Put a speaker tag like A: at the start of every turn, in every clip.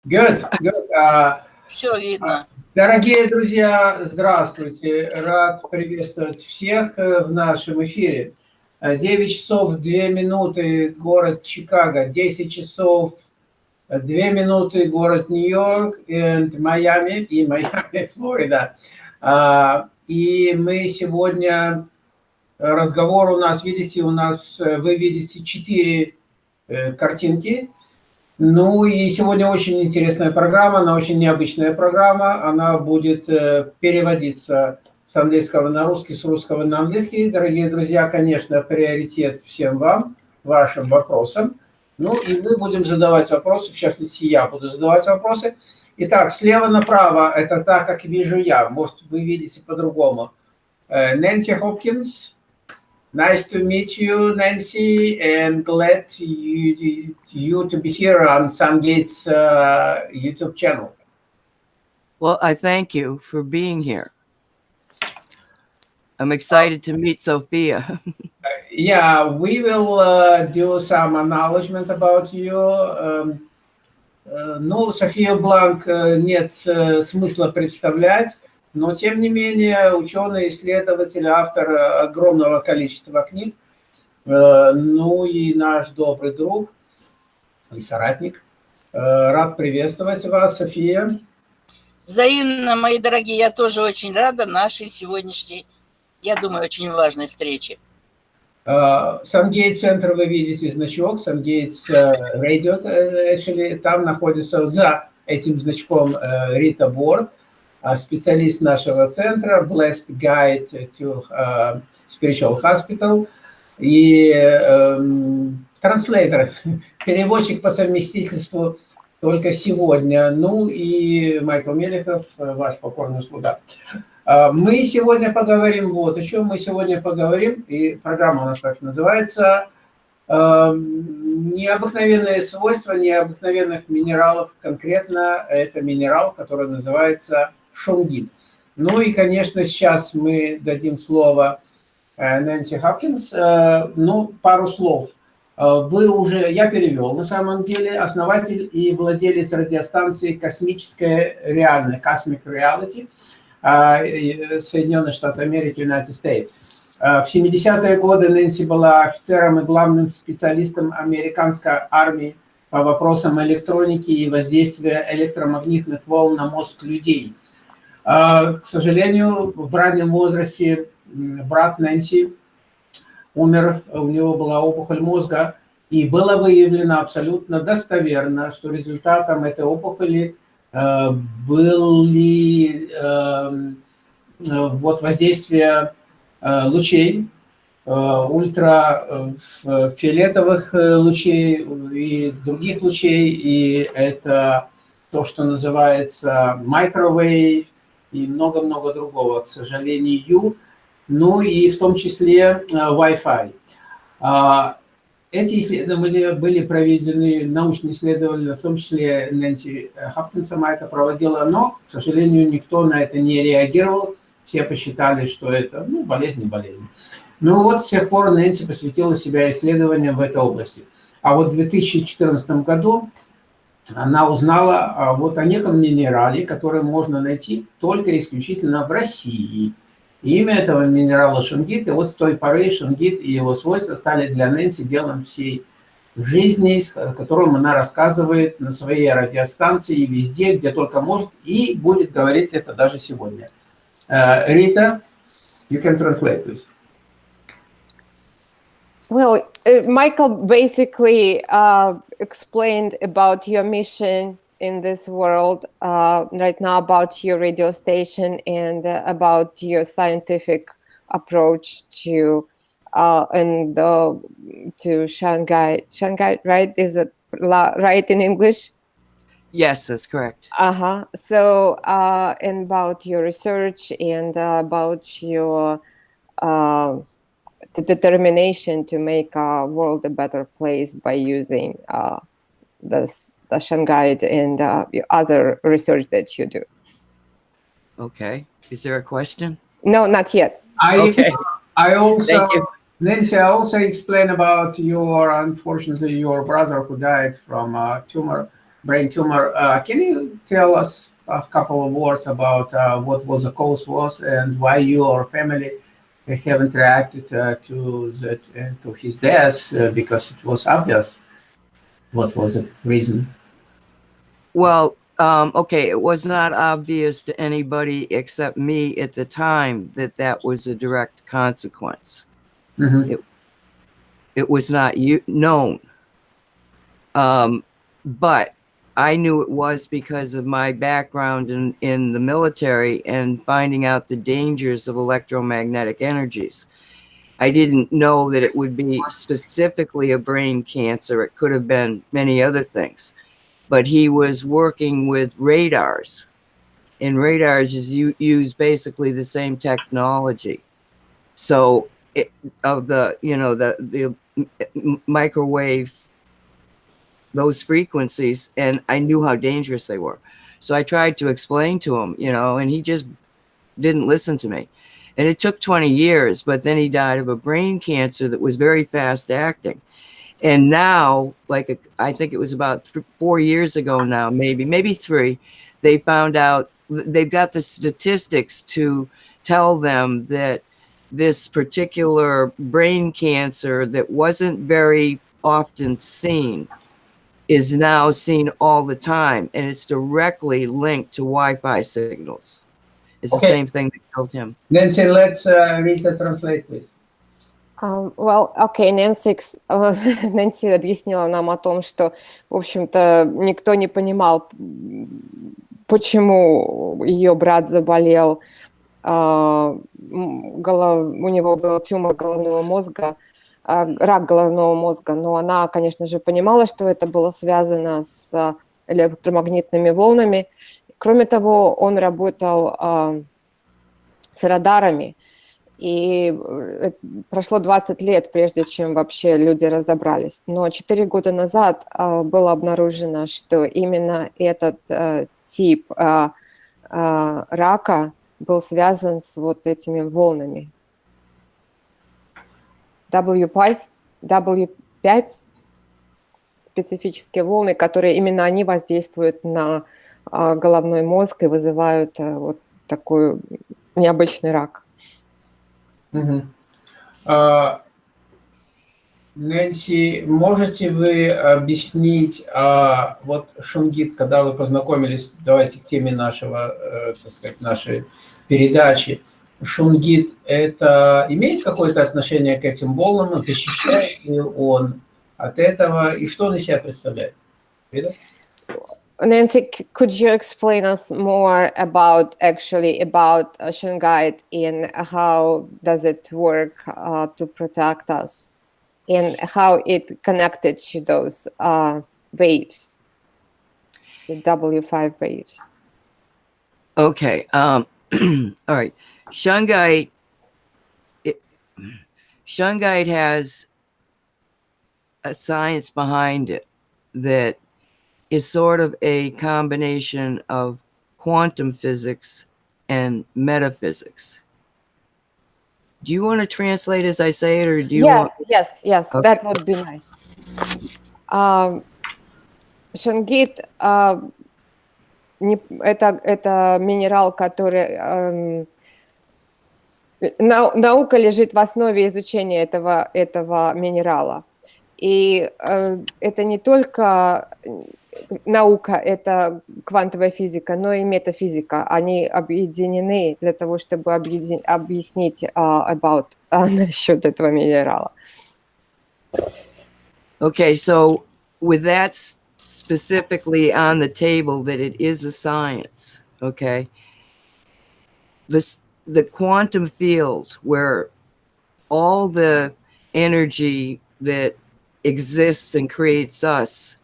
A: Good, good.
B: Все видно.
A: Дорогие друзья, здравствуйте. Рад приветствовать всех в нашем эфире. 9 часов 2 минуты город Чикаго, 10 часов 2 минуты город Нью-Йорк и Майами, Флорида. И мы сегодня, разговор у нас, видите, вы видите 4 картинки. Ну и сегодня очень интересная программа, она очень необычная программа. Она будет переводиться с английского на русский, с русского на английский. Дорогие друзья, конечно, приоритет всем вам, вашим вопросам. Ну и мы будем задавать вопросы, в частности, я буду задавать вопросы. Итак, слева направо, это так, как вижу я. Может, вы видите по-другому. Нэнси Хопкинс. Nice to meet you, Nancy, and glad you to be here on SunGate's YouTube channel.
C: Well, I thank you for being here. I'm excited to meet Sophia.
A: Yeah, we will do some acknowledgement about you. Ну, Софию Бланк нет смысла представлять. Но, тем не менее, ученый, исследователь, автор огромного количества книг, ну и наш добрый друг и соратник. Рад приветствовать вас, София.
B: Взаимно, мои дорогие, я тоже очень рада нашей сегодняшней, я думаю, очень важной встрече.
A: Сангейт центр, вы видите значок, Сангейт Radio, actually, там находится за этим значком Рита Бор, специалист нашего центра, Blessed Guide to Spiritual Hospital, и транслейтер, переводчик по совместительству только сегодня, ну и Майкл Мелехов, ваш покорный слуга. Мы сегодня поговорим вот о чем. Мы сегодня поговорим, и программа у нас так называется, необыкновенные свойства необыкновенных минералов, конкретно это минерал, который называется шунгит. Ну и, конечно, сейчас мы дадим слово Нэнси Хопкинс. Ну, пару слов. Я перевел, на самом деле, основатель и владелец радиостанции «Космическая реальность», Cosmic Reality, Соединенных Штатов Америки, United States. В 70-е годы Нэнси была офицером и главным специалистом американской армии по вопросам электроники и воздействия электромагнитных волн на мозг людей. К сожалению, в раннем возрасте брат Нэнси умер, у него была опухоль мозга, и было выявлено абсолютно достоверно, что результатом этой опухоли были воздействие лучей, ультрафиолетовых лучей и других лучей, и это то, что называется microwave, и много-много другого, к сожалению, ну и в том числе Wi-Fi. Эти исследования были проведены, научные исследования, в том числе Нэнси Хопкинс сама это проводила, но, к сожалению, никто на это не реагировал, все посчитали, что это болезнь. Ну вот с тех пор Нэнси посвятила себя исследованиям в этой области. А вот в 2014 году она узнала вот о неком минерале, который можно найти только исключительно в России. Имя этого минерала шунгит, и вот с той поры шунгит и его свойства стали для Нэнси делом всей жизни, о котором она рассказывает на своей радиостанции везде, где только может, и будет говорить это даже сегодня. Рита, you can translate, please.
D: Well, Michael basically explained about your mission in this world right now, about your radio station and about your scientific approach to Shanghai. Shanghai, right? Is it right in English?
C: Yes, that's correct.
D: So, and about your research and about your the determination to make our world a better place by using the Shanghai and other research that you do.
C: Okay. Is there a question?
D: No, not yet.
C: Okay.
A: I also,
C: Thank you.
A: Nancy, I also explain about unfortunately, your brother who died from a tumor. brain tumor. Can you tell us a couple of words about what was the cause was and why your family have interacted to his death because it was obvious what was the reason?
C: Well, okay, it was not obvious to anybody except me at the time that that was a direct consequence.
A: Mm-hmm.
C: It was not known. But I knew it was because of my background in the military and finding out the dangers of electromagnetic energies. I didn't know that it would be specifically a brain cancer. It could have been many other things. But he was working with radars, and radars use basically the same technology. So of the, you know, the microwave, those frequencies, and I knew how dangerous they were. So I tried to explain to him, you know, and he just didn't listen to me. And it took 20 years, but then he died of a brain cancer that was very fast acting. And now, like, I think it was about 4 years ago now, maybe 3, they found out, they've got the statistics to tell them that this particular brain cancer that wasn't very often seen is now seen all the time, and it's directly linked to Wi-Fi signals. It's the
A: Okay.
C: same thing that killed him.
A: Nancy, let's Rita translate, please.
D: Well, okay, Нэнси объяснила нам о том, что, в общем-то, никто не понимал, почему ее брат заболел, у него был тумор головного мозга, рак головного мозга, но она, конечно же, понимала, что это было связано с электромагнитными волнами. Кроме того, он работал с радарами, и прошло 20 лет, прежде чем вообще люди разобрались. Но 4 года назад было обнаружено, что именно этот тип рака был связан с вот этими волнами. W5 специфические волны, которые именно они воздействуют на головной мозг и вызывают вот такой необычный рак.
A: Нэнси, можете вы объяснить, вот Шунгит, когда вы познакомились, давайте к теме нашего, так сказать, нашей передачи, Шунгит, это имеет какое-то отношение к этим волнам, защищает ли он от этого, и что он из себя представляет? Видно?
D: Nancy, could you explain us more about Shungite and how does it work to protect us and how it connected to those waves, the W5 waves?
C: Okay. All right. Shungite has a science behind it that is sort of a combination of quantum physics and metaphysics. Do you want to translate as I say it, or do you want?
D: Yes,
C: Okay.
D: that would be nice. Шунгит это минерал, который наука лежит в основе изучения этого минерала. И это не только наука, это квантовая физика, но и метафизика. Они объединены для того, чтобы объяснить насчет этого минерала.
C: Okay, so with that specifically on the table, that it is a science, okay? The quantum field, where all the energy that exists and creates us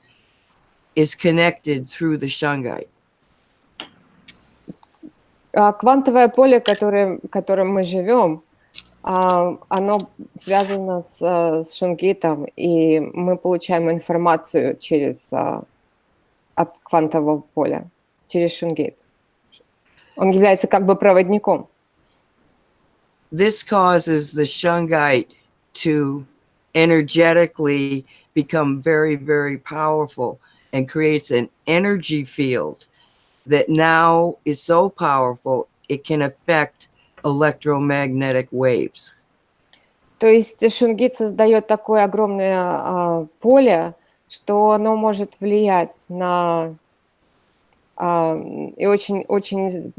C: is connected through the Shungite.
D: Квантовое поле, которым мы живем, оно связано с Шунгитом, и мы получаем информацию от квантового поля, через Шунгит. Он является как бы проводником.
C: This causes the Shungite to energetically become very, very powerful and creates an energy field that now is so powerful it can affect electromagnetic waves.
D: То есть шунгит создает такое огромное поле, что оно может влиять на и очень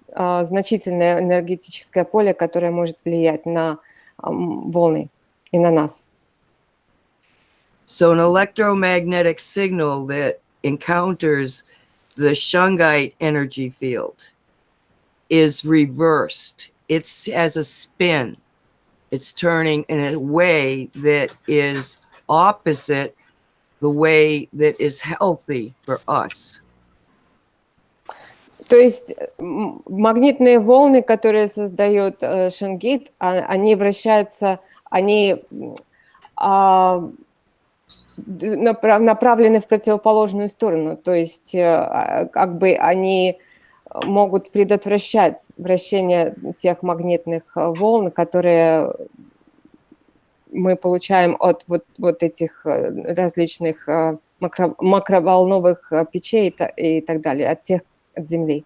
D: значительное энергетическое поле, которое может влиять на волны и на нас.
C: So an electromagnetic signal that encounters the shungite energy field is reversed. It has a spin. It's turning in a way that is opposite the way that is healthy for us.
D: То есть магнитные волны, которые создает шунгит, они вращаются, они направлены в противоположную сторону. То есть как бы они могут предотвращать вращение тех магнитных волн, которые мы получаем от вот этих различных макроволновых печей и так далее, от Земли.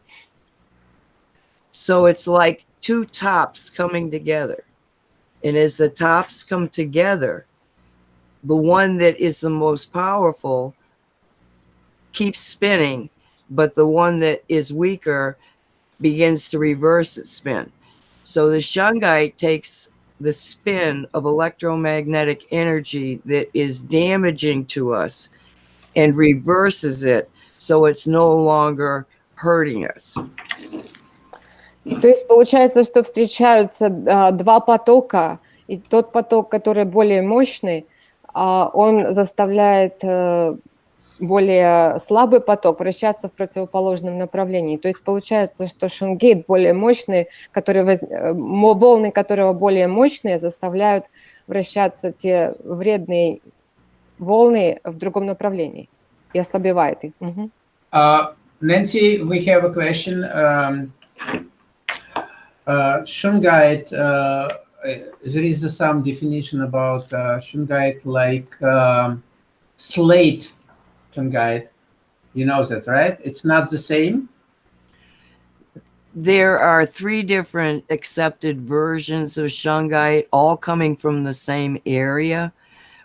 C: So it's like two tops coming together. And as the tops come together, the one that is the most powerful keeps spinning, but the one that is weaker begins to reverse its spin. So the shungite takes the spin of electromagnetic energy that is damaging to us and reverses it so it's no longer hurting us.
D: То есть получается, что встречаются два потока, и тот поток, который более мощный, он заставляет более слабый поток вращаться в противоположном направлении. То есть получается, что шунгит более мощный, волны которого более мощные, заставляют вращаться те вредные волны в другом направлении и ослабевает их.
A: Nancy, we have a question. Shungite, there is some definition about shungite like slate shungite. You know that, right? It's not the same?
C: There are 3 different accepted versions of shungite, all coming from the same area,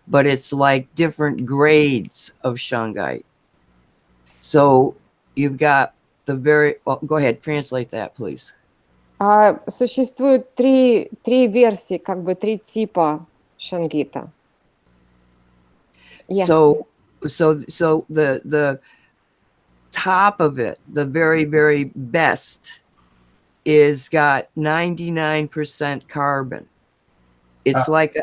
C: but it's like different grades of shungite. So you've got go ahead, translate that, please.
D: Существует три версии, как бы 3 типа шунгита. Yeah.
C: So the top of it, the very, very best, is got 99% carbon. It's like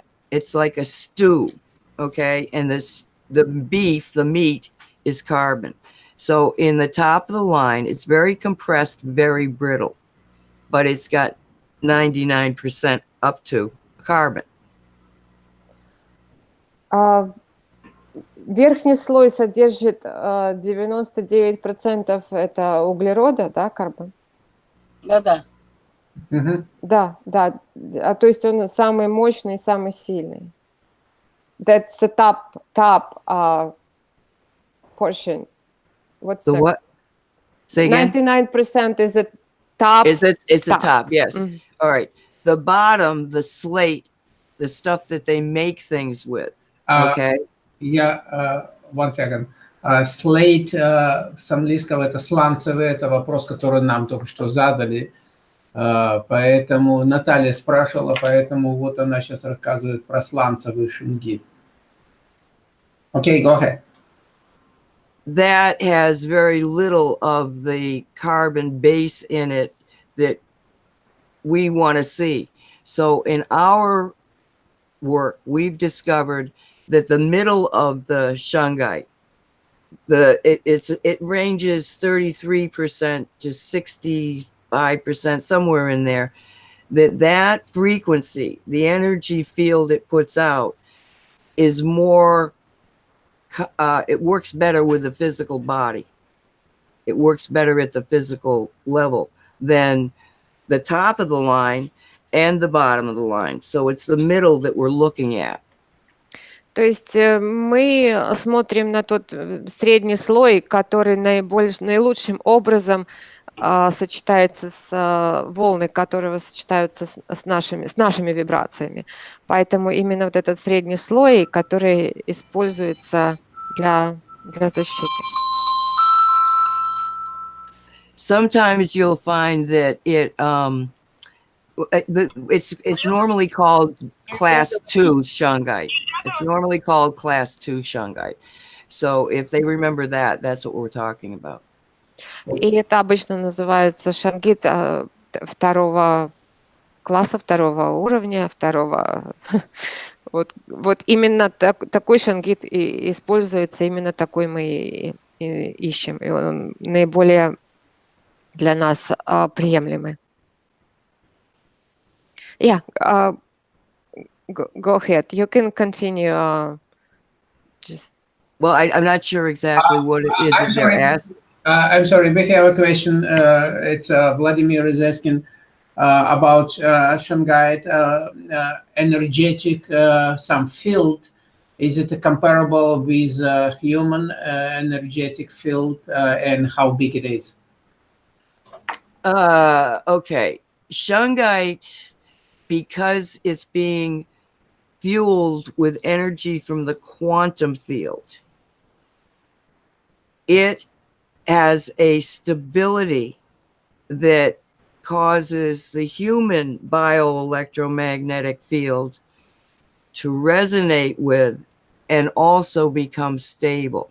C: a stew, okay? And the beef, the meat, is carbon. So in the top of the line, it's very compressed, very brittle, but it's got 99% up to carbon.
D: Верхний слой содержит 99% это углерода, да, карбон?
B: Да-да.
D: Да. То есть он самый мощный, самый сильный. That's the top portion. What's
C: The what? Say again?
D: 99% is the top.
C: It's the top, yes.
D: Mm-hmm.
C: All right. The bottom, the slate, the stuff that they make things with. Okay.
A: Yeah, 1 second. Slate с английского это сланцевый, это вопрос, который нам только что задали. Поэтому Наталья спрашивала, поэтому вот она сейчас рассказывает про сланцевый шунгит. Okay, go ahead.
C: That has very little of the carbon base in it that we want to see. So in our work, we've discovered that the middle of the shungite, it ranges 33% to 65%, somewhere in there, that frequency, the energy field it puts out, is more, it works better with the physical body. It works better at the physical level than the top of the line and the bottom of the line. So it's the middle that we're looking at.
D: То есть мы смотрим на тот средний слой, который наилучшим образом сочетается с волны, которые сочетаются с нашими вибрациями. Поэтому именно вот этот средний слой, который используется для защиты.
C: Sometimes you'll find that it's normally called class 2 shungite. It's normally called class 2 shungite. So if they remember that, that's what we're talking about.
D: И это обычно называется шангит второго класса, второго уровня, второго. Вот именно такой шангит и используется, именно такой мы и ищем. И он наиболее для нас приемлемый. Yeah, go ahead. You can continue. Just.
C: Well, I'm not sure exactly what it is that they're asking.
A: I'm sorry, we have a question. It's Vladimir is asking about shungite energetic some field. Is it comparable with human energetic field, and how big it is?
C: Okay, shungite, because it's being fueled with energy from the quantum field, it has a stability that causes the human bioelectromagnetic field to resonate with and also become stable.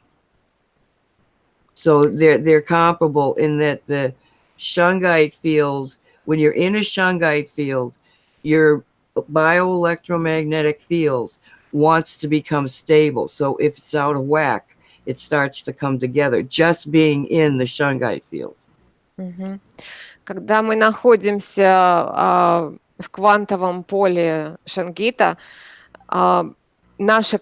C: So they're comparable in that the shungite field, when you're in a shungite field, your bioelectromagnetic field wants to become stable. So if it's out of whack, it starts to come together just being in the shungite field.
D: Mm-hmm. Когда мы находимся в квантовом поле шангита, наше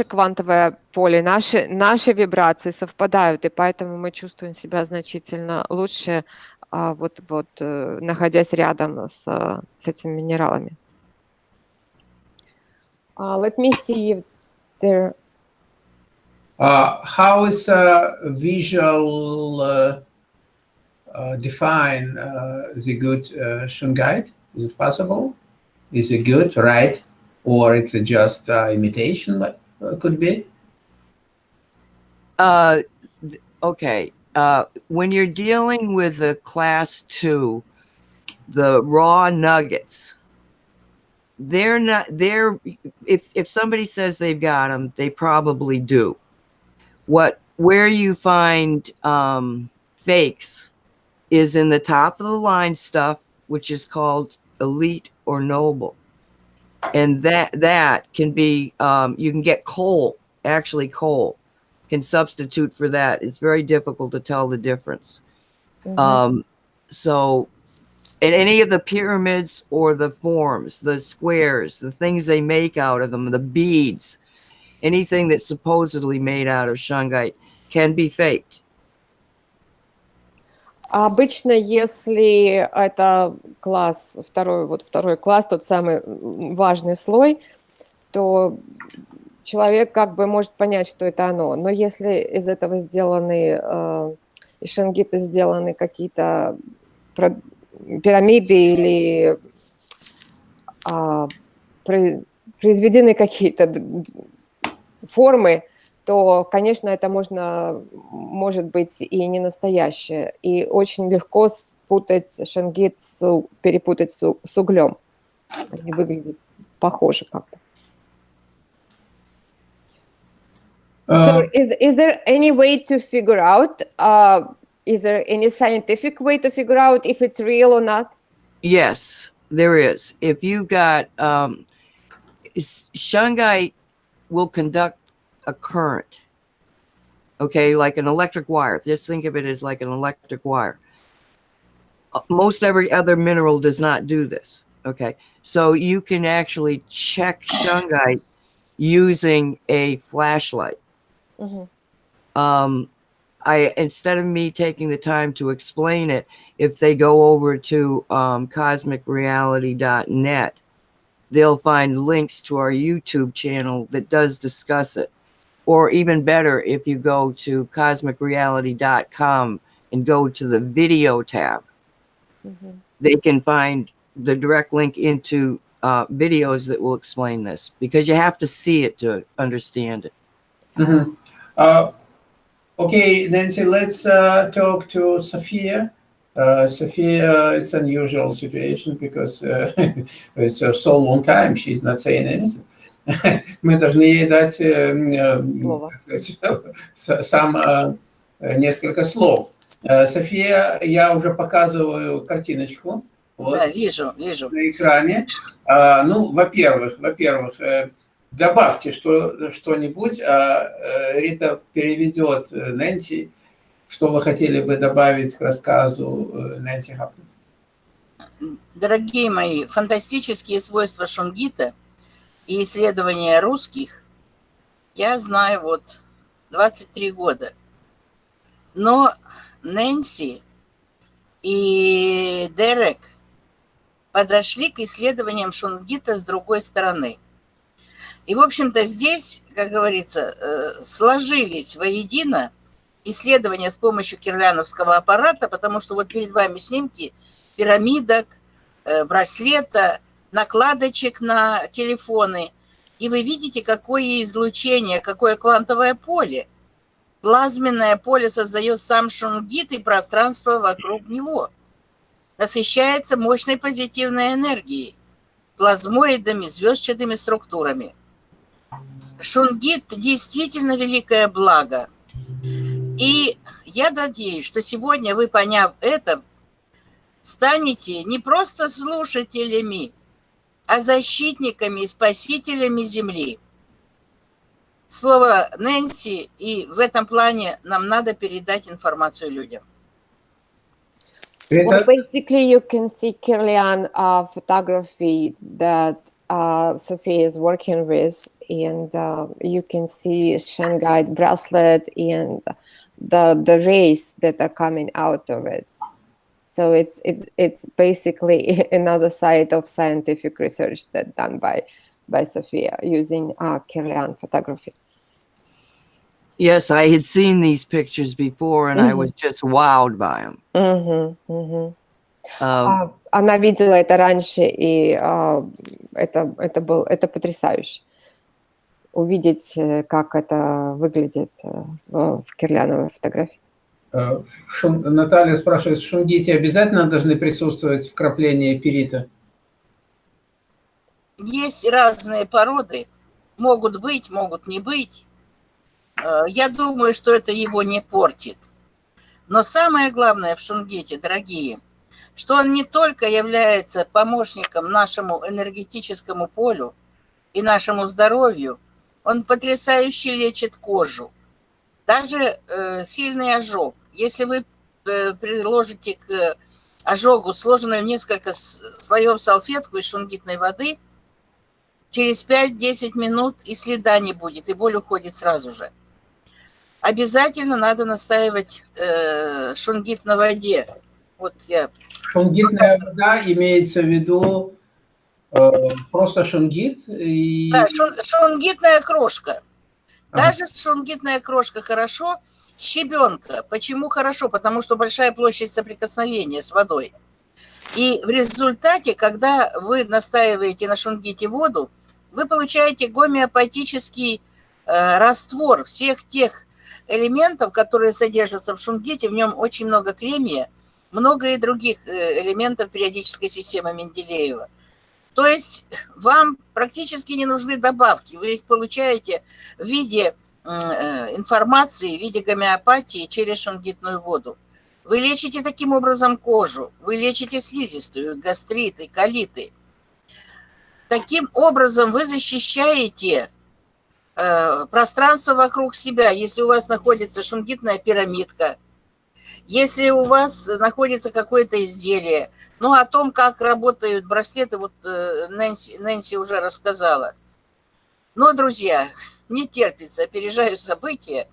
D: квантовое поле, наши вибрации совпадают, и поэтому мы чувствуем себя значительно лучше, находясь рядом с этими минералами. Let me see if there.
A: How is visual define the good shungite? Is it possible? Is it good, right? Or it's just imitation, but could be?
C: Okay. When you're dealing with a class 2, the raw nuggets, if somebody says they've got them, they probably do. Where you find fakes is in the top of the line stuff, which is called elite or noble. And that can be, you can get coal can substitute for that. It's very difficult to tell the difference. Mm-hmm. So in any of the pyramids or the forms, the squares, the things they make out of them, the beads, anything that's supposedly made out of shungite can be faked.
D: Обычно, если это класс, второй класс, тот самый важный слой, то человек как бы может понять, что это оно. Но если из этого сделаны, из шангита сделаны какие-то пирамиды или произведены какие-то формы, то, конечно, это может быть и не настоящее. И очень легко спутать шангит, перепутать с углем. Они выглядят похоже как-то. So is there any way to figure out, is there any scientific way to figure out if it's real or not?
C: Yes, there is. If you've got, shungite will conduct a current, okay, like an electric wire. Just think of it as like an electric wire. Most every other mineral does not do this, okay? So you can actually check shungite using a flashlight. Mm-hmm. Instead of me taking the time to explain it, if they go over to cosmicreality.net, they'll find links to our YouTube channel that does discuss it. Or even better, if you go to cosmicreality.com and go to the video tab, they can find the direct link into videos that will explain this, because you have to see it to understand it.
A: Okay, Nancy, let's talk to Sophia. Sophia, it's an unusual situation because it's so long time she's not saying anything. Мы должны ей дать несколько слов. София, я уже показываю картиночку. Вот,
B: да, вижу.
A: На экране. Ну, во-первых, добавьте что-нибудь, Рита переведет Нэнси, что вы хотели бы добавить к рассказу Нэнси Хапнет.
B: Дорогие мои, фантастические свойства шунгита и исследования русских я знаю вот 23 года. Но Нэнси и Дерек подошли к исследованиям шунгита с другой стороны. И, в общем-то, здесь, как говорится, сложились воедино исследования с помощью кирляновского аппарата, потому что вот перед вами снимки пирамидок, браслета, накладочек на телефоны. И вы видите, какое излучение, какое квантовое поле. Плазменное поле создает сам шунгит и пространство вокруг него. Насыщается мощной позитивной энергией, плазмоидами, звездчатыми структурами. Шунгит действительно великое благо. И я надеюсь, что сегодня вы, поняв это, станете не просто слушателями, а защитниками и спасителями Земли. Слово Нэнси, и в этом плане нам надо передать информацию людям.
D: Well, basically, you can see Kirlian photography that Sophia is working with, and you can see Shanghai bracelet and the rays that are coming out of it. So it's basically another side of scientific research that done by Sophia using Kirlian photography.
C: Yes, I had seen these pictures before, and I was just wowed by them.
D: Она видела это раньше, и это потрясающе. Увидеть, как это выглядит в кирляновой фотографии.
A: Наталья спрашивает, в шунгите обязательно должны присутствовать вкрапления пирита?
B: Есть разные породы, могут быть, могут не быть. Я думаю, что это его не портит. Но самое главное в шунгите, дорогие, что он не только является помощником нашему энергетическому полю и нашему здоровью, он потрясающе лечит кожу. Даже сильный ожог. Если вы приложите к ожогу сложенную в несколько слоев салфетку из шунгитной воды, через 5-10 минут и следа не будет, и боль уходит сразу же. Обязательно надо настаивать шунгит на воде. Вот я...
A: Шунгитная вода имеется в виду просто шунгит? И...
B: Да, шунгитная крошка. Даже шунгитная крошка хорошо. Щебенка. Почему хорошо? Потому что большая площадь соприкосновения с водой. И в результате, когда вы настаиваете на шунгите воду, вы получаете гомеопатический раствор всех тех элементов, которые содержатся в шунгите. В нем очень много кремния, много и других элементов периодической системы Менделеева. То есть вам практически не нужны добавки. Вы их получаете в виде информации, в виде гомеопатии через шунгитную воду. Вы лечите таким образом кожу, вы лечите слизистую, гастриты, колиты. Таким образом вы защищаете пространство вокруг себя. Если у вас находится шунгитная пирамидка, если у вас находится какое-то изделие, ну, о том, как работают браслеты, вот Нэнси уже рассказала. Но, друзья, не терпится, опережаю события.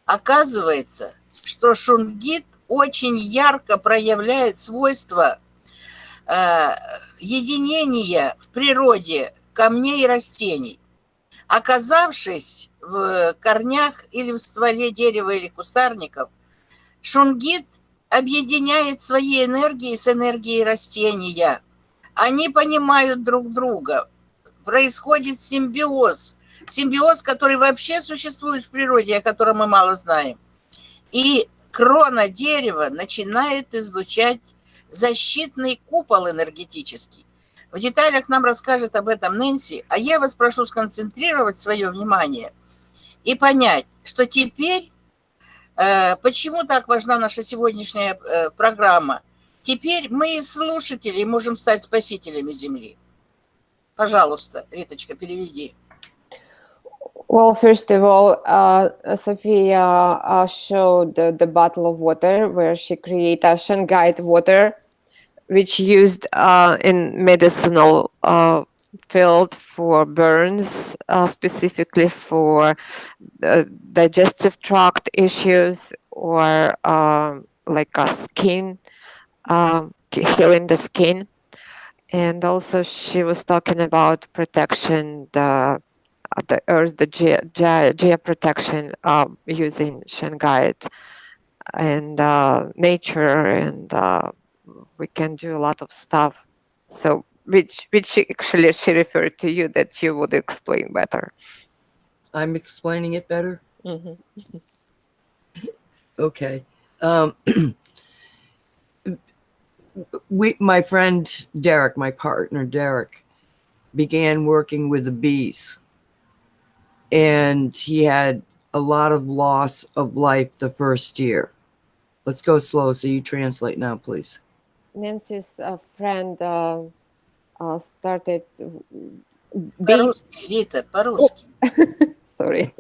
B: Оказывается, что шунгит очень ярко проявляет свойства единения в природе камней и растений. Оказавшись в корнях или в стволе дерева или кустарников, шунгит объединяет свои энергии с энергией растения. Они понимают друг друга. Происходит симбиоз. Симбиоз, который вообще существует в природе, о котором мы мало знаем. И крона дерева начинает излучать защитный купол энергетический. В деталях нам расскажет об этом Нэнси, а я вас прошу сконцентрировать свое внимание и понять, что теперь, почему так важна наша сегодняшняя программа, теперь мы, слушатели, можем стать спасителями Земли. Пожалуйста, Риточка, переведи.
D: Well, first of all, Sophia showed the bottle of water where she created a shungite water, which used in medicinal field for burns, specifically for digestive tract issues or like a skin, healing the skin. And also she was talking about protection, the earth, the Gaia protection using shungite and nature, and we can do a lot of stuff. So which actually she referred to you that you would explain better.
C: I'm explaining it better.
D: Mhm.
C: Okay. My friend Derek, my partner Derek, began working with the bees, and he had a lot of loss of life the first year. Let's go slow, so you translate now, please.
D: Nancy's friend started
B: По-русски, Рита, по-русски.
D: Sorry.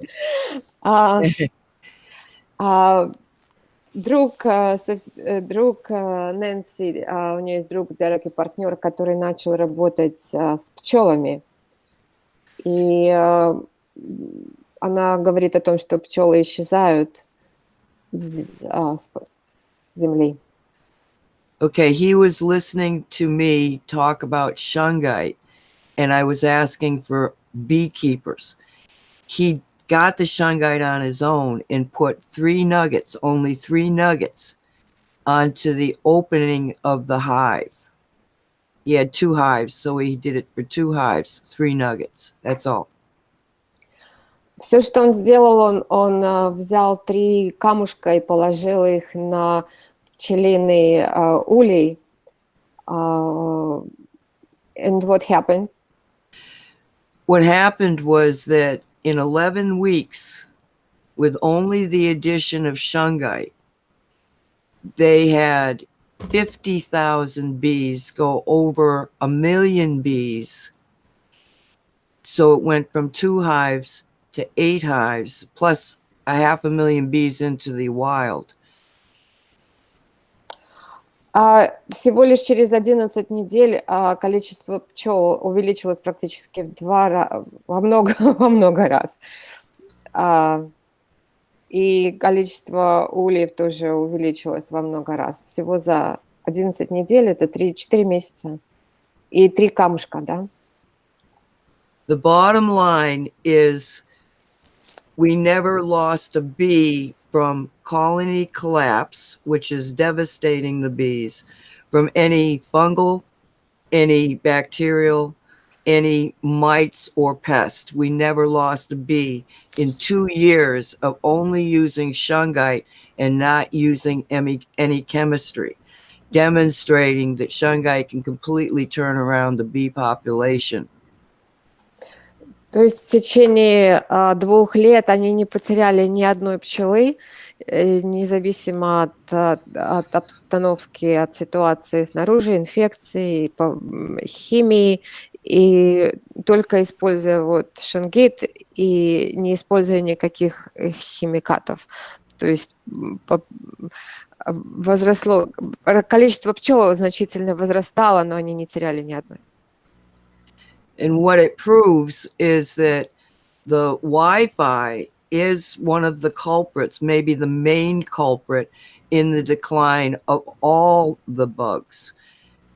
D: Друг Нэнси, у нее есть друг Дерек и партнер, который начал работать с пчелами. И она говорит о том, что пчелы исчезают с земли.
C: Okay, he was listening to me talk about shungite, and I was asking for beekeepers. He got the shungite on his own and put only three nuggets, onto the opening of the hive. He had 2 hives, so he did it for 2 hives, 3 nuggets. That's all.
D: Все, что он сделал, он взял 3 камушка и положил их на пчелиный улей. And what happened?
C: What happened was that in 11 weeks, with only the addition of shungite, they had 50,000 bees go over 1 million bees. So it went from 2 hives to 8 hives, plus 500,000 bees into the wild.
D: Всего лишь через 11 недель количество пчел увеличилось практически во много раз. И количество ульев тоже увеличилось во много раз. Всего за 11 недель, это 3-4 месяца. И 3 камушка, да?
C: The bottom line is we never lost a bee from colony collapse, which is devastating the bees, from any fungal, any bacterial, any mites or pests. We never lost a bee in 2 years of only using shungite and not using any chemistry, demonstrating that shungite can completely turn around the bee population.
D: То есть в течение 2 лет они не потеряли ни одной пчелы, независимо от обстановки, от ситуации снаружи, инфекции, химии, и только используя вот шунгит и не используя никаких химикатов. То есть возросло, количество пчел значительно возрастало, но они не теряли ни одной.
C: And what it proves is that the Wi-Fi is one of the culprits, maybe the main culprit in the decline of all the bugs.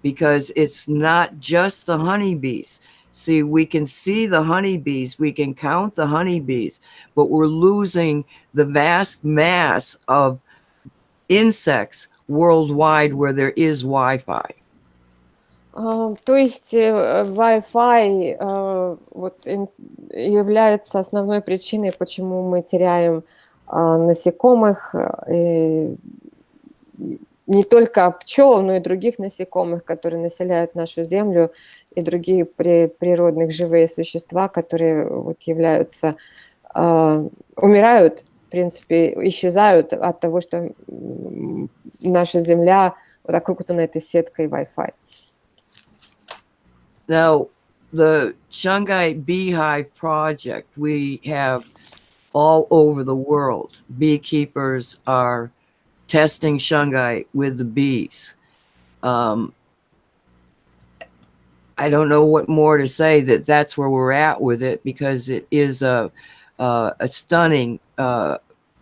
C: because it's not just the honeybees. See, we can see the honeybees, we can count the honeybees, but we're losing the vast mass of insects worldwide where there is Wi-Fi.
D: То есть Wi-Fi является основной причиной, почему мы теряем насекомых, не только пчел, но и других насекомых, которые населяют нашу землю, и другие природных живые существа, которые являются, умирают, в принципе, исчезают от того, что наша земля окружена этой сеткой Wi-Fi.
C: Now, the Shungite Beehive Project, we have all over the world. Beekeepers are testing shungite with the bees. I don't know what more to say. That's where we're at with it, because it is a stunning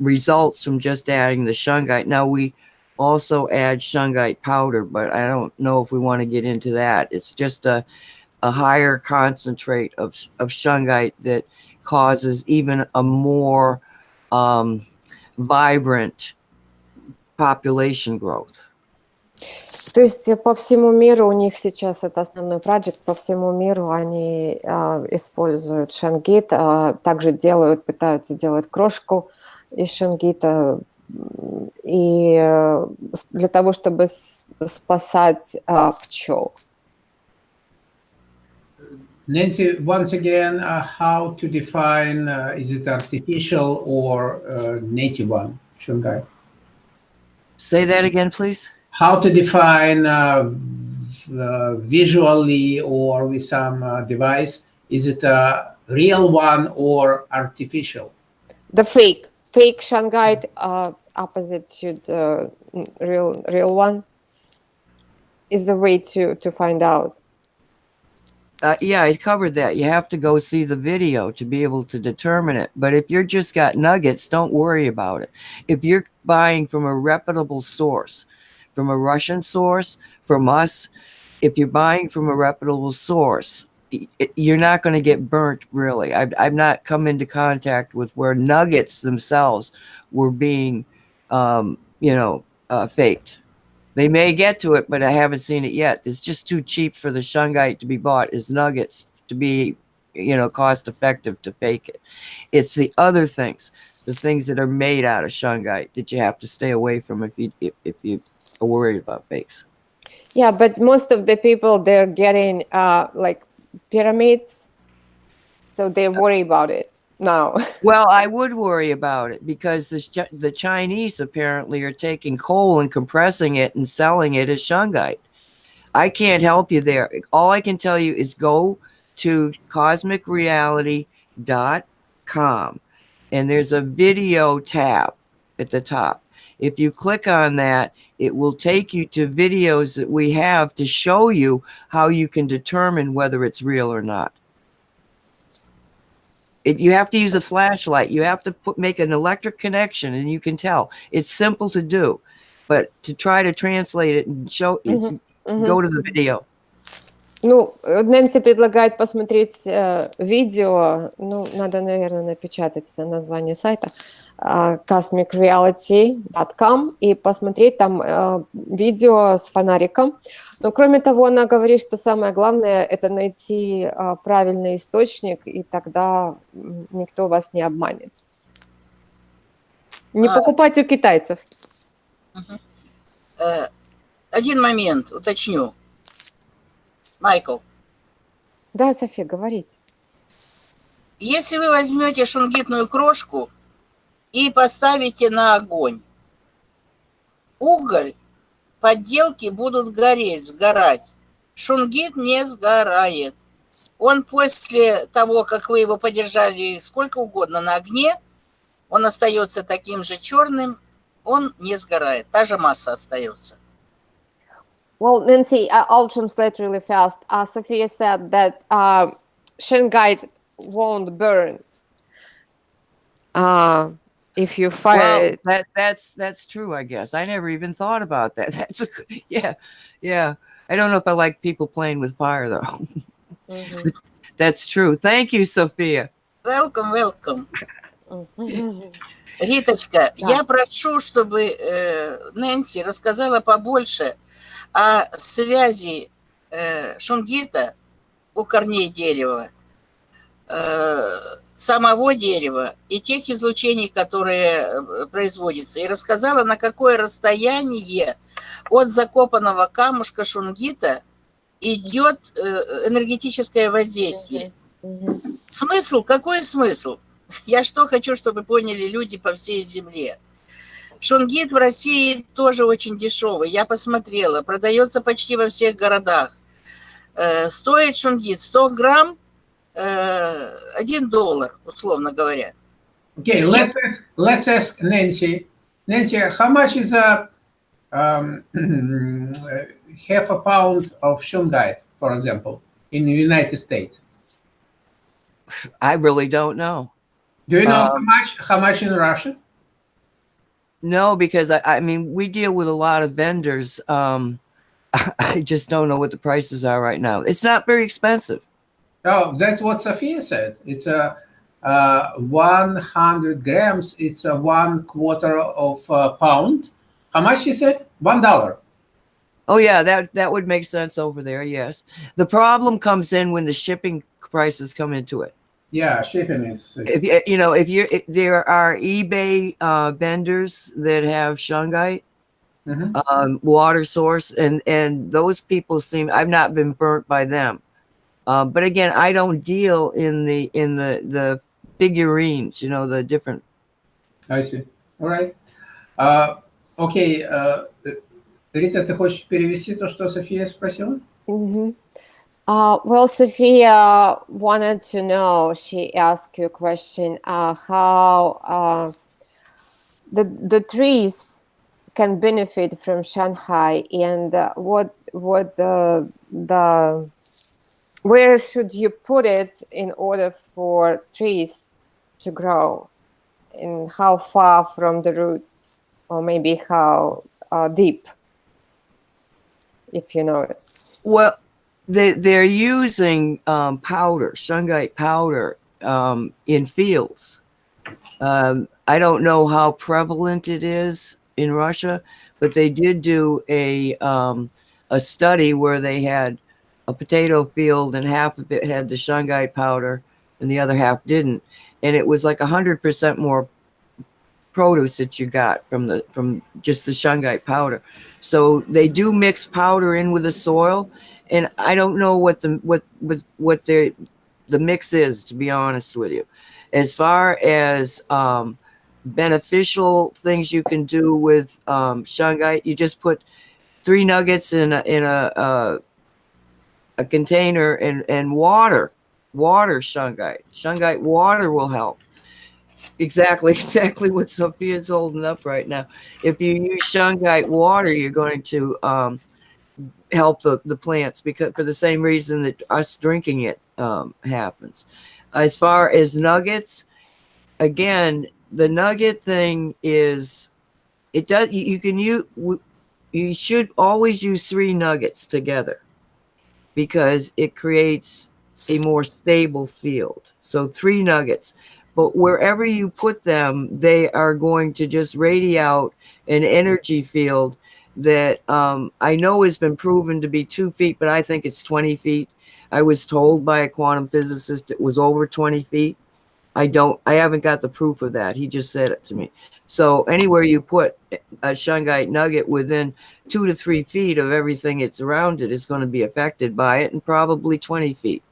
C: results from just adding the shungite. Now we also add shungite powder, but I don't know if we want to get into that. It's just a higher concentrate of shungite that causes even a more vibrant population growth.
D: То есть по всему миру у них сейчас это основной проект, по всему миру они используют шунгит, также пытаются делать крошку из шунгита, и для того, чтобы спасать пчел.
A: Nancy, once again, how to define, is it artificial or native one, shungite?
C: Say that again, please.
A: How to define visually or with some device, is it a real one or artificial?
D: The fake shungite opposite to the real one is the way to find out.
C: Yeah, I covered that. You have to go see the video to be able to determine it. But if you're just got nuggets, don't worry about it. If you're buying from a reputable source, from a Russian source, from us, if you're buying from a reputable source, you're not going to get burnt, really. I've not come into contact with where nuggets themselves were being, faked. They may get to it, but I haven't seen it yet. It's just too cheap for the shungite to be bought as nuggets to be, cost effective to fake it. It's the other things, the things that are made out of shungite, that you have to stay away from if you are worried about fakes.
D: Yeah, but most of the people, they're getting like pyramids, so they worry about it now.
C: Well, I would worry about it because the Chinese apparently are taking coal and compressing it and selling it as shungite. I can't help you there. All I can tell you is go to cosmicreality.com, and there's a video tab at the top. If you click on that, it will take you to videos that we have to show you how you can determine whether it's real or not. You have to use a flashlight. You have to make an electric connection, and you can tell. It's simple to do, but to try to translate it and show, go to the video.
D: Нэнси предлагает посмотреть видео, надо, наверное, напечатать название сайта cosmicreality.com и посмотреть там видео с фонариком. Но кроме того, она говорит, что самое главное – это найти правильный источник, и тогда никто вас не обманет. Не покупать у китайцев.
B: Один момент, уточню. Майкл.
D: Да, София, говорите.
B: Если вы возьмете шунгитную крошку и поставите на огонь, уголь, подделки будут сгорать. Шунгит не сгорает. Он после того, как вы его подержали сколько угодно на огне, он остается таким же черным, он не сгорает. Та же масса остается.
D: Well, Nancy, I'll translate really fast. Sophia said that shungite won't burn if you fire it.
C: That's true, I guess. I never even thought about that. That's yeah. I don't know if I like people playing with fire though.
D: Mhm.
C: That's true. Thank you, Sophia.
B: Welcome, welcome.
D: Mhm.
B: Риточка, я прошу, чтобы Нэнси рассказала побольше о связи шунгита у корней дерева, самого дерева и тех излучений, которые производятся, и рассказала, на какое расстояние от закопанного камушка шунгита идет энергетическое воздействие.
D: Мгм.
B: Смысл? Какой смысл? Я что хочу, чтобы поняли люди по всей земле. Шунгит в России тоже очень дешевый. Я посмотрела, продается почти во всех городах. Стоит шунгит 100 грамм $1, условно говоря.
A: Okay, let's ask Nancy. Nancy, how much is a half a pound of shungite, for example, in the United States?
C: I really don't know.
A: Do you know how much in Russia?
C: No, because I mean, we deal with a lot of vendors. I just don't know what the prices are right now. It's not very expensive.
A: Oh, that's what Sophia said. It's a 100 grams. It's a 1/4 of a pound. How much you said? $1.
C: Oh yeah, that would make sense over there. Yes. The problem comes in when the shipping prices come into it.
A: Yeah, shipping is.
C: If there are eBay vendors that have shungite, water source, and those people I've not been burnt by them. But again, I don't deal in the figurines, the different.
A: I see. All right. Окей. Рита, ты хочешь перевести то, что София спросила?
D: Mhm. Well, Sophia wanted to know, she asked you a question, how the trees can benefit from Shanghai, and where should you put it in order for trees to grow, and how far from the roots, or maybe how deep, if you know it.
C: Well, they're using powder, shungite powder, in fields. I don't know how prevalent it is in Russia, but they did do a study where they had a potato field and half of it had the shungite powder and the other half didn't, and it was like 100% more produce that you got from just the shungite powder. So they do mix powder in with the soil, and I don't know what the mix is, to be honest with you. As far as beneficial things you can do with shungite, you just put 3 nuggets in a container and water shungite water will help. Exactly what Sophia's holding up right now. If you use shungite water, you're going to help the plants, because for the same reason that us drinking it happens. As far as nuggets, again, the nugget thing is, you should always use 3 nuggets together, because it creates a more stable field. So 3 nuggets. But wherever you put them, they are going to just radiate out an energy field that I know has been proven to be 2 feet, but I think it's 20 feet. I was told by a quantum physicist it was over 20 feet. I haven't got the proof of that. He just said it to me. So anywhere you put a shungite nugget within 2 to 3 feet of everything that's around it is going to be affected by it, and probably 20 feet.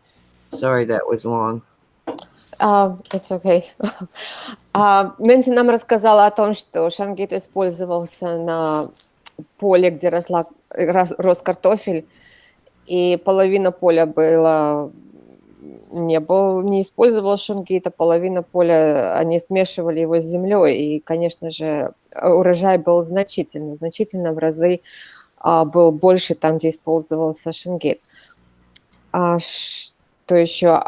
C: Sorry, that was long.
D: It's okay. Нэнси нам рассказала о том, что шунгит использовался на поле, где рос картофель, и половина поля не использовал шунгит, а половина поля они смешивали его с землей, и, конечно же, урожай был значительно в разы был больше там, где использовался шунгит. Что еще?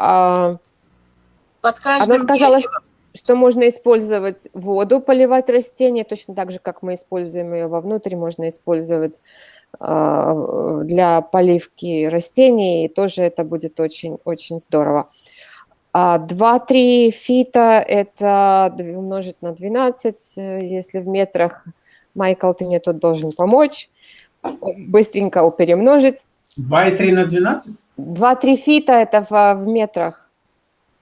B: Под каждым
D: Она сказала,
B: деревом.
D: что можно использовать воду, поливать растения, точно так же, как мы используем ее вовнутрь, можно использовать для поливки растений, и тоже это будет очень здорово. 2-3 фита – это умножить на 12, если в метрах. Майкл, ты мне тут должен помочь, быстренько перемножить.
A: 2,3 на 12?
D: 2-3 фита – это в метрах,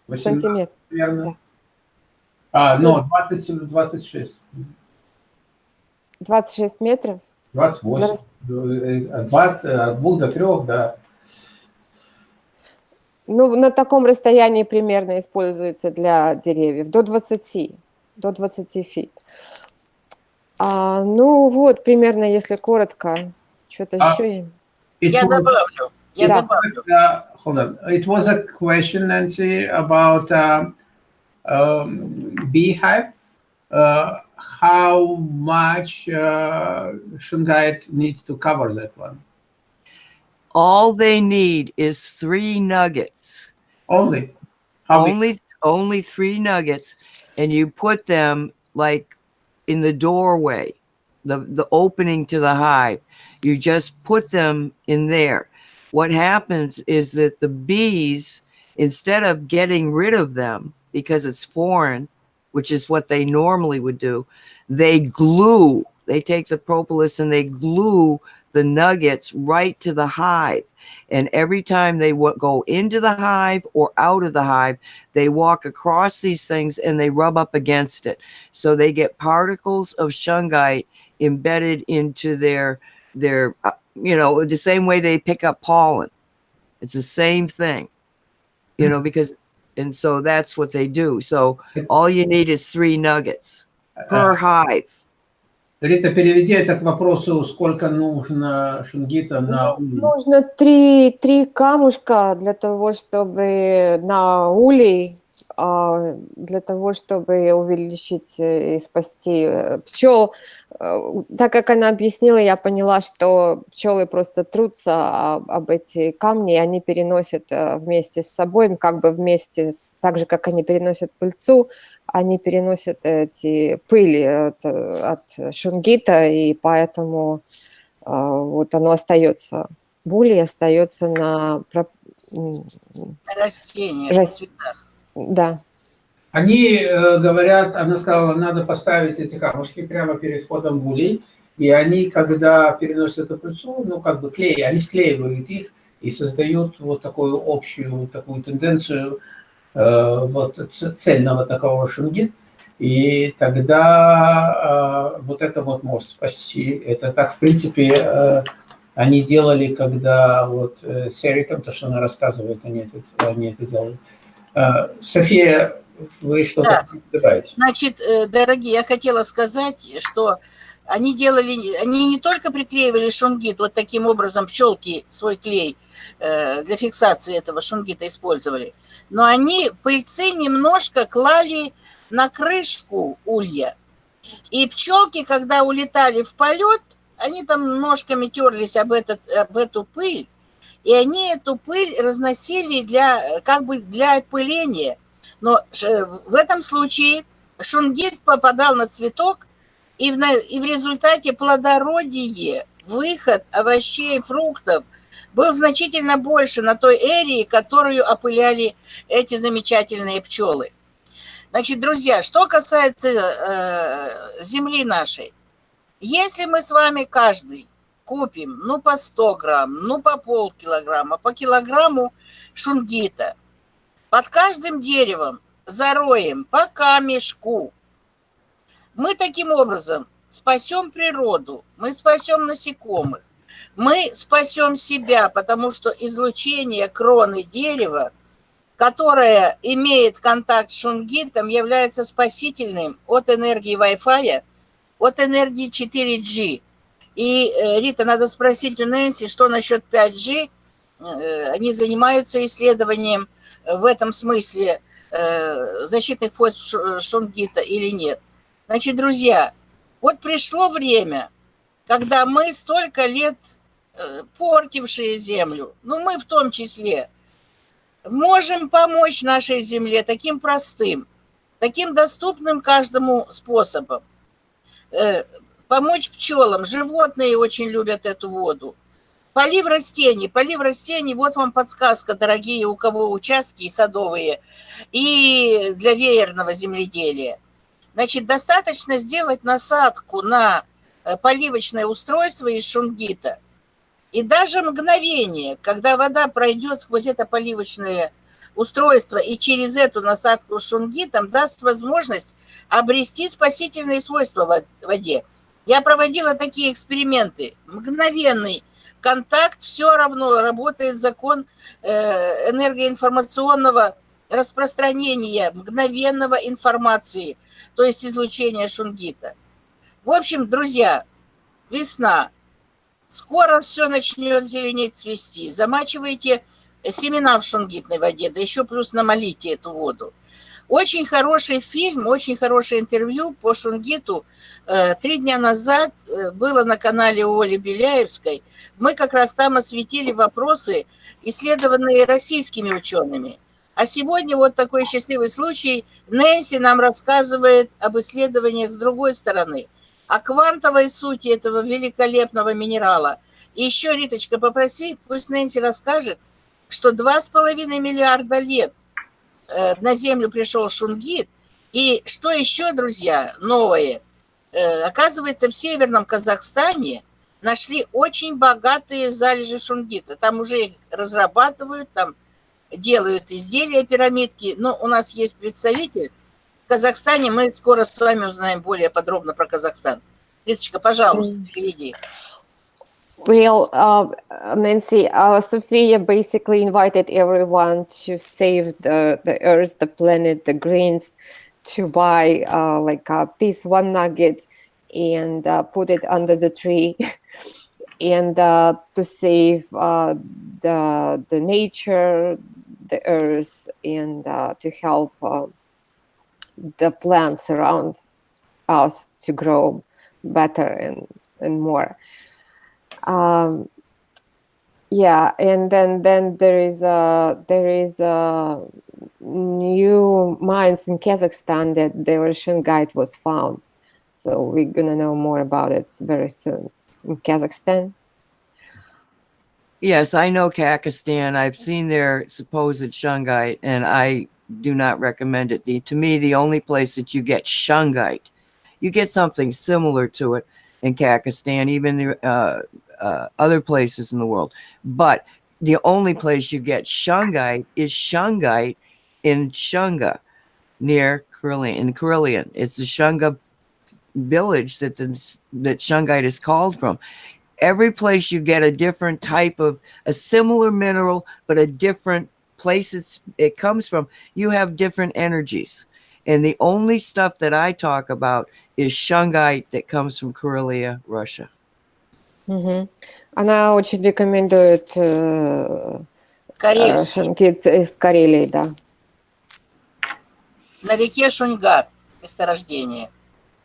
A: 18,
D: сантиметр.
A: наверное.
D: Да.
A: Но 26.
D: 26 метров?
A: 28. От 2 до 3, да.
D: Ну, на таком расстоянии примерно используется для деревьев, до 20 фит. Ну, вот, примерно, если коротко, что-то еще.
B: Я добавлю.
D: Да.
A: Hold on. It was a question, Nancy, about beehive. How much shungite needs to cover that one?
C: All they need is 3 nuggets.
A: Only. How big?
C: Only 3 nuggets, and you put them like in the doorway, the opening to the hive. You just put them in there. What happens is that the bees, instead of getting rid of them because it's foreign, which is what they normally would do, they take the propolis and they glue the nuggets right to the hive. And every time they go into the hive or out of the hive, they walk across these things and they rub up against it. So they get particles of shungite embedded into their the same way they pick up pollen. It's the same thing, and so that's what they do. So all you need is 3 nuggets per hive.
A: Рита, переведи это к вопросу, сколько нужно шунгита на улей.
D: Нужно 3 камушка для того, чтобы на улей, для того, чтобы увеличить и спасти пчел. Так как она объяснила, я поняла, что пчелы просто трутся об эти камни, и они переносят вместе с собой, как бы вместе, так же, как они переносят пыльцу, они переносят эти пыли от шунгита, и поэтому вот оно остается, буль остается на
B: Растения, на цветах.
D: Да.
A: Они говорят, она сказала, надо поставить эти камушки прямо перед входом в улей, и они, когда переносят эту пыльцу, клей, они склеивают их и создают вот такую общую такую тенденцию цельного такого шунгит, и тогда вот это вот может спасти. Это так, в принципе, они делали, когда вот с Эриком, то, что она рассказывает, они это делали. София, вы что-то добавите?
B: Значит, дорогие, я хотела сказать, что они не только приклеивали шунгит, вот таким образом пчелки свой клей для фиксации этого шунгита использовали, но они пыльцы немножко клали на крышку улья. И пчелки, когда улетали в полет, они там ножками терлись об эту пыль, и они эту пыль разносили для опыления. Но в этом случае шунгит попадал на цветок, и в результате плодородие, выход овощей, фруктов был значительно больше на той эрии, которую опыляли эти замечательные пчелы. Значит, друзья, что касается земли нашей, если мы с вами каждый купим, по 100 грамм, по полкилограмма, по килограмму шунгита, под каждым деревом зароем по камешку, мы таким образом спасем природу, мы спасем насекомых, мы спасем себя, потому что излучение кроны дерева, которое имеет контакт с шунгитом, является спасительным от энергии Wi-Fi, от энергии 4G. И, Рита, надо спросить у Нэнси, что насчет 5G. Они занимаются исследованием в этом смысле защитных свойств шунгита или нет. Значит, друзья, вот пришло время, когда мы столько лет портившие землю, мы в том числе, можем помочь нашей земле таким простым. таким доступным каждому способом. Помочь пчелам. Животные очень любят эту воду. Полив растений, вот вам подсказка, дорогие, у кого участки и садовые, и для веерного земледелия. Значит, достаточно сделать насадку на поливочное устройство из шунгита, и даже мгновение, когда вода пройдет сквозь это поливочное устройство и через эту насадку с шунгитом, даст возможность обрести спасительные свойства в воде. Я проводила такие эксперименты. Мгновенный контакт, все равно работает закон энергоинформационного распространения, мгновенного информации, то есть излучения шунгита. В общем, друзья, весна. Скоро все начнет зеленеть, цвести. Замачивайте семена в шунгитной воде, да еще плюс намолите эту воду. Очень хороший фильм, очень хорошее интервью по шунгиту 3 дня назад было на канале Оли Беляевской. Мы как раз там осветили вопросы, исследованные российскими учеными. А сегодня вот такой счастливый случай. Нэнси нам рассказывает об исследованиях с другой стороны, о квантовой сути этого великолепного минерала. И еще, Риточка, попроси, пусть Нэнси расскажет, что 2,5 миллиарда лет на Землю пришел шунгит. И что еще, друзья, новое? Оказывается, в северном Казахстане нашли очень богатые залежи шунгита. Там уже их разрабатывают, там делают изделия, пирамидки. Но у нас есть представитель в Казахстане. Мы скоро с вами узнаем более подробно про Казахстан. Риточка, пожалуйста, переведи.
D: Well, Nancy, Sophia basically invited everyone to save the Earth, the planet, the greens, to buy like a piece, one nugget, and put it under the tree, and to save the nature, the Earth, and to help the plants around us to grow better and more. Yeah, and then there is new mines in Kazakhstan that the shungite was found. So we're gonna know more about it very soon in Kazakhstan.
C: Yes, I know Kazakhstan. I've seen their supposed shungite, and I do not recommend it. To me, the only place that you get shungite, you get something similar to it in Kazakhstan, even the other places in the world. But the only place you get shungite is shungite in Shunga, near Karelian. It's the Shunga village that shungite is called from. Every place you get a different type of a similar mineral, but a different place it comes from, you have different energies. And the only stuff that I talk about is shungite that comes from Karelia, Russia.
D: Она очень рекомендует шунгит из Карелии, да.
B: На реке Шуньга месторождение,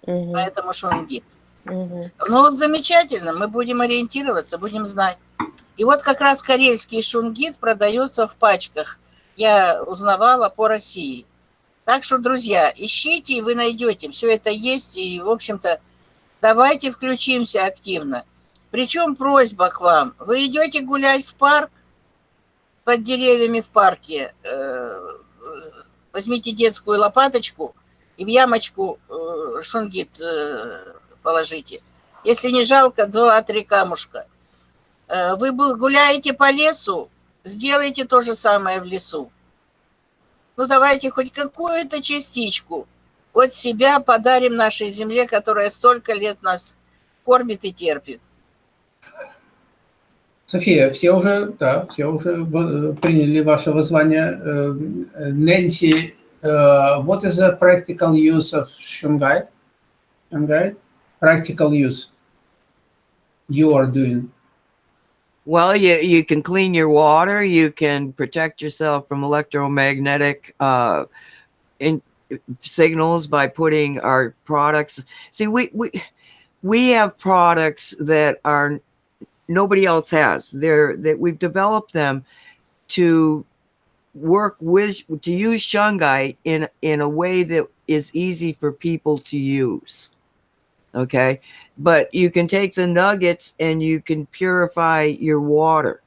B: поэтому шунгит. Ну вот замечательно, мы будем ориентироваться, будем знать. И вот как раз карельский шунгит продается в пачках. Я узнавала по России. Так что, друзья, ищите, и вы найдете. Все это есть, и, в общем-то, давайте включимся активно. Причем просьба к вам. Вы идете гулять в парк, под деревьями в парке, возьмите детскую лопаточку и в ямочку шунгит положите. Если не жалко, 2-3 камушка. Вы гуляете по лесу, сделайте то же самое в лесу. Ну, давайте хоть какую-то частичку от себя подарим нашей земле, которая столько лет нас кормит и терпит.
A: София, все уже приняли ваше воззвание. Нэнси, what is the practical use of shungite? Practical use you are doing?
C: Well, you can clean your water. You can protect yourself from electromagnetic signals by putting our products. See, we have products that are nobody else has. That we've developed them to to use shungite in a way that is easy for people to use. Okay, but you can take the nuggets and you can purify your water.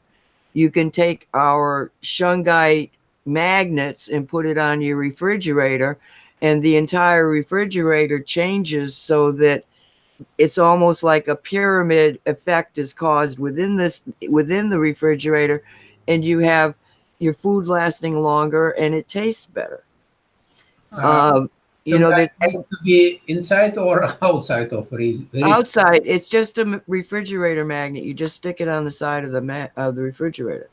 C: You can take our shungite magnets and put it on your refrigerator, and the entire refrigerator changes so that it's almost like a pyramid effect is caused within the refrigerator, and you have your food lasting longer and it tastes better. You know,
A: Shungite
C: there's
A: need to be inside or outside of
C: outside, it's just a refrigerator magnet. You just stick it on the side of the refrigerator.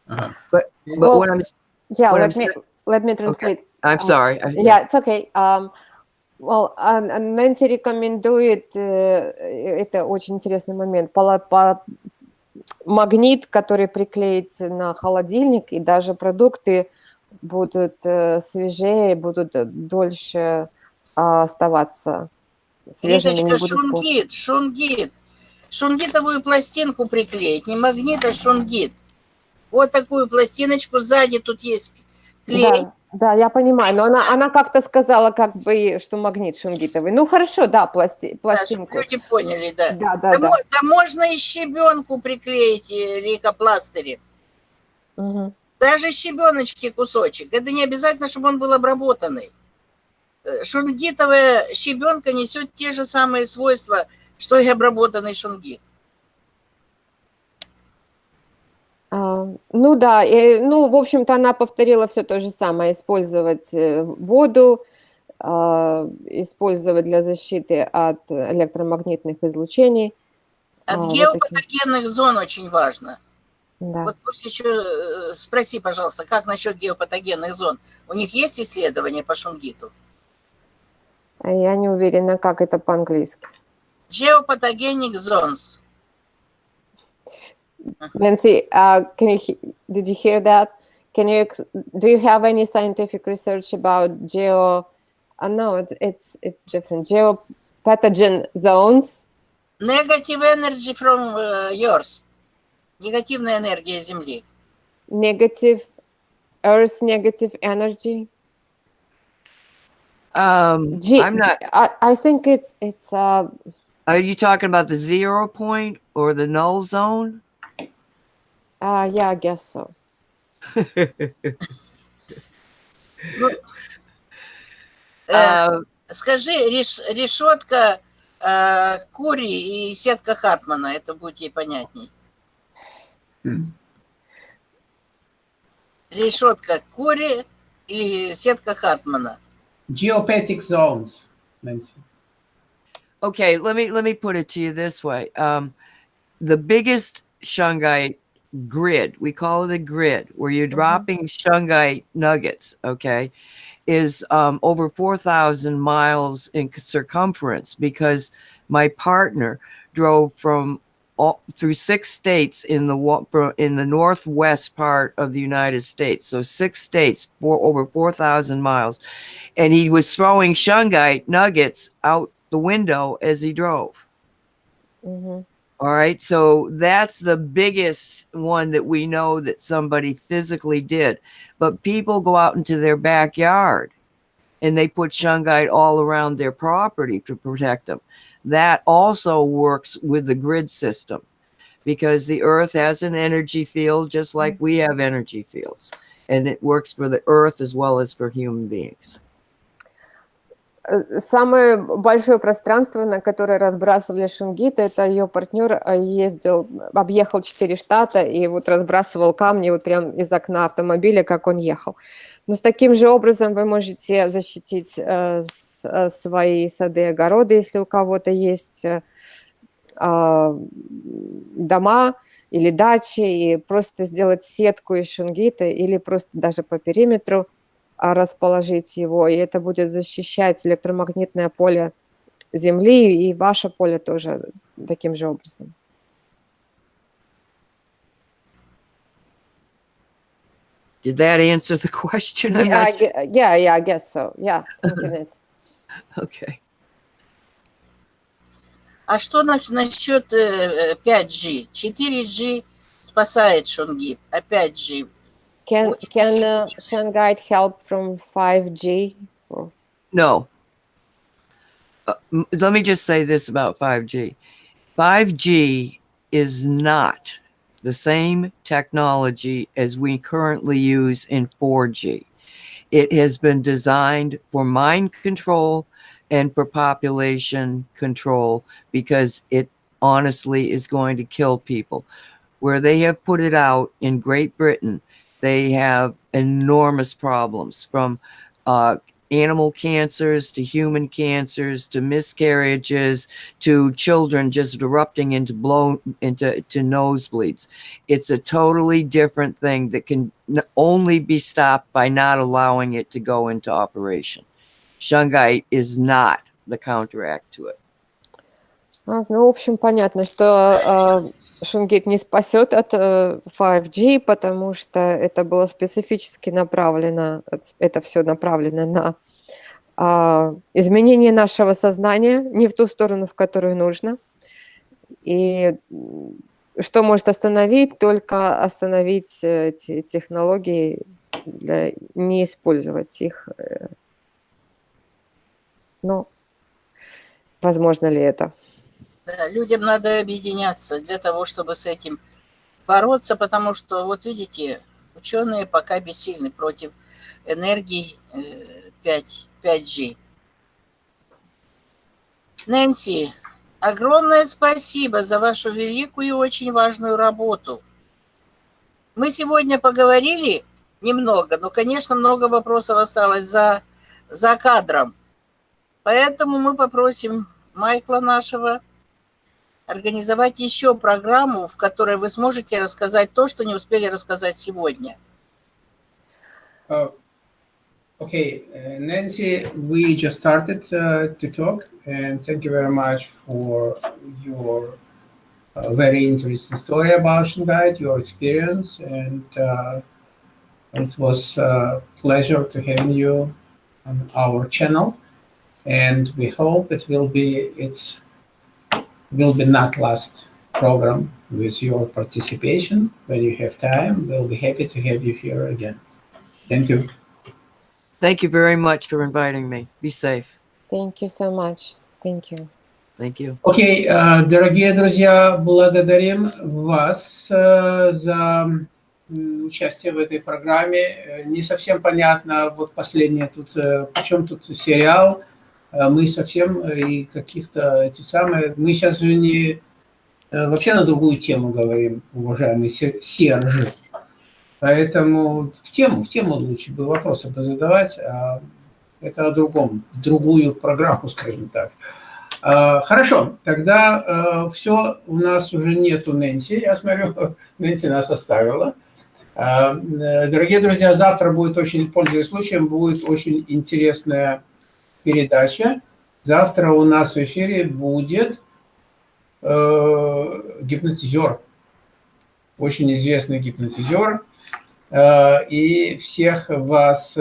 A: Uh-huh.
C: But
D: Well,
C: what I'm
D: Yeah,
C: what I'm
D: let me let me translate.
C: I'm sorry.
D: Yeah, it's okay. Well, Нэнси рекомендует, это очень интересный момент, магнит, который приклеить на холодильник, и даже продукты будут свежее, будут дольше оставаться свежими.
B: Риточка, шунгит. Шунгитовую пластинку приклеить, не магнит, а шунгит. Вот такую пластиночку, сзади тут есть клей.
D: Да, я понимаю, но она как-то сказала, как бы, что магнит шунгитовый. Ну, хорошо, да, пластинку.
B: Да, чтобы люди поняли, да.
D: Да.
B: Да можно и щебенку приклеить, лейкопластыри.
D: Угу.
B: Даже щебеночки кусочек. Это не обязательно, чтобы он был обработанный. Шунгитовая щебенка несет те же самые свойства, что и обработанный шунгит.
D: Ну да, ну, в общем-то, она повторила все то же самое. Использовать воду, использовать для защиты от электромагнитных излучений.
B: От геопатогенных зон очень важно.
D: Да.
B: Вот пусть еще спроси, пожалуйста, как насчет геопатогенных зон? У них есть исследования по шунгиту?
D: Я не уверена, как это по-английски.
B: Geopathogenic zones.
D: Nancy, did you hear that? Do you have any scientific research about no, it's different. Geopathogen zones.
B: Negative energy from yours. Негативная энергия Земли.
D: Earth's negative energy.
C: I'm not.
D: I think it's.
C: Are you talking about the 0 point or the null zone?
D: Yeah, I guess so.
B: Скажи, решетка Кури и сетка Хартмана, это будет ей понятней. Решетка Кури или сетка Хартмана?
A: Geopathic zones, Nancy.
C: Okay, let me put it to you this way. The biggest shungite grid, we call it a grid, where you're dropping shungite nuggets, okay, is over 4,000 miles in circumference, because my partner drove through 6 states in the northwest part of the United States. So 6 states, over 4,000 miles. And he was throwing shungite nuggets out the window as he drove.
D: Mm-hmm.
C: All right. So that's the biggest one that we know that somebody physically did. But people go out into their backyard and they put shungite all around their property to protect them. That also works with the grid system, because the earth has an energy field just like we have energy fields, and it works for the earth as well as for human beings.
D: Самое большое пространство, на которое разбрасывали шунгит, это ее партнер объехал 4 штата и вот разбрасывал камни вот прям из окна автомобиля, как он ехал. Но с таким же образом вы можете защитить свои сады и огороды, если у кого-то есть дома или дачи, и просто сделать сетку из шунгита или просто даже по периметру расположить его, и это будет защищать электромагнитное поле Земли и ваше поле тоже таким же образом.
C: Did that answer the question?
D: Yeah, I guess so. Yeah, thank you, Nancy.
C: Okay.
B: А что насчет 5G? 4G спасает шунгит, а 5G
D: Can Shanghai help from 5G?
C: No. Let me just say this about 5G. 5G is not the same technology as we currently use in 4G. It has been designed for mind control and for population control because it honestly is going to kill people. Where they have put it out in Great Britain, they have enormous problems from animal cancers to human cancers to miscarriages to children just erupting into nosebleeds. It's a totally different thing that can only be stopped by not allowing it to go into operation. Shungite is not the counteract to it.
D: Ну, в общем, понятно, что Шунгит не спасет от 5G, потому что это было специфически направлено, это все направлено на изменение нашего сознания, не в ту сторону, в которую нужно. И что может остановить? Только остановить эти технологии, не использовать их. Ну, возможно ли это?
B: Да, людям надо объединяться для того, чтобы с этим бороться, потому что, вот видите, ученые пока бессильны против энергии 5G. Нэнси, огромное спасибо за вашу великую и очень важную работу. Мы сегодня поговорили немного, но, конечно, много вопросов осталось за кадром. Поэтому мы попросим Майкла нашего организовать еще программу, в которой вы сможете рассказать то, что не успели рассказать сегодня.
A: Okay, Nancy, we just started to talk, and thank you very much for your very interesting story about Shungite, your experience, and it was a pleasure to have you on our channel, and we hope it will be not last program with your participation. When you have time, we'll be happy to have you here again. Thank you.
C: Thank you very much for inviting me. Be safe.
D: Thank you so much. Thank you.
C: Thank you.
A: Окей, дорогие друзья, благодарим вас за участие в этой программе. Не совсем понятно, вот последнее тут, причем тут сериал. Мы совсем и каких-то эти самые... Мы сейчас же не... Вообще на другую тему говорим, уважаемый Серж. Поэтому в тему лучше бы вопросы задавать, а это о другом, в другую программу, скажем так. Хорошо, тогда все, у нас уже нету Нэнси, я смотрю, Нэнси нас оставила. Дорогие друзья, завтра будет очень, пользуясь случаем, будет очень интересная передача. Завтра у нас в эфире будет гипнотизер, очень известный гипнотизер. И всех вас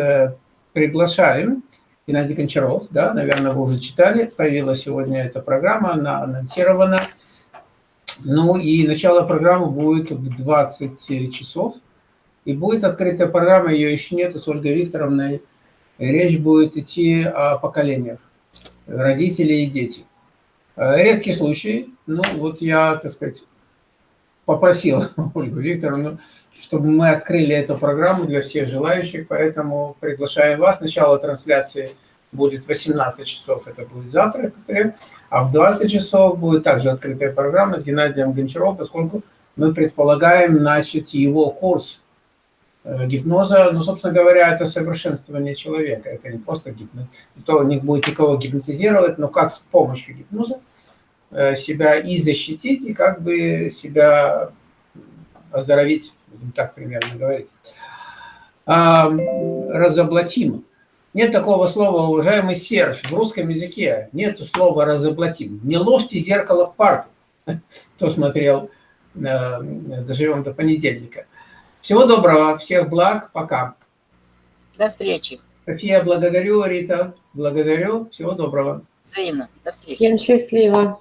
A: приглашаем. Геннадий Гончаров, да, наверное, вы уже читали. Появилась сегодня эта программа, она анонсирована. Ну и начало программы будет в 20 часов. И будет открытая программа, ее еще нету, с Ольгой Викторовной. Речь будет идти о поколениях, родители и дети. Редкий случай. Ну вот я, так сказать, попросил Ольгу Викторовну, чтобы мы открыли эту программу для всех желающих, поэтому приглашаем вас. Начало трансляции будет в 18 часов, это будет завтра, повторяю, а в 20 часов будет также открытая программа с Геннадием Гончаровым, поскольку мы предполагаем начать его курс гипноза. Ну, собственно говоря, это совершенствование человека, это не просто гипноз. Никто не будет никого гипнотизировать, но как с помощью гипноза себя и защитить, и как бы себя оздоровить. Так примерно говорить. Разоблатим. Нет такого слова, уважаемый Серж, в русском языке нет слова разоблатим. Не ложьте зеркало в парке. Кто смотрел «Доживем до понедельника». Всего доброго, всех благ, пока.
B: До встречи.
A: София, благодарю, Рита, благодарю, всего доброго.
B: Взаимно. До встречи.
D: Всем счастливо.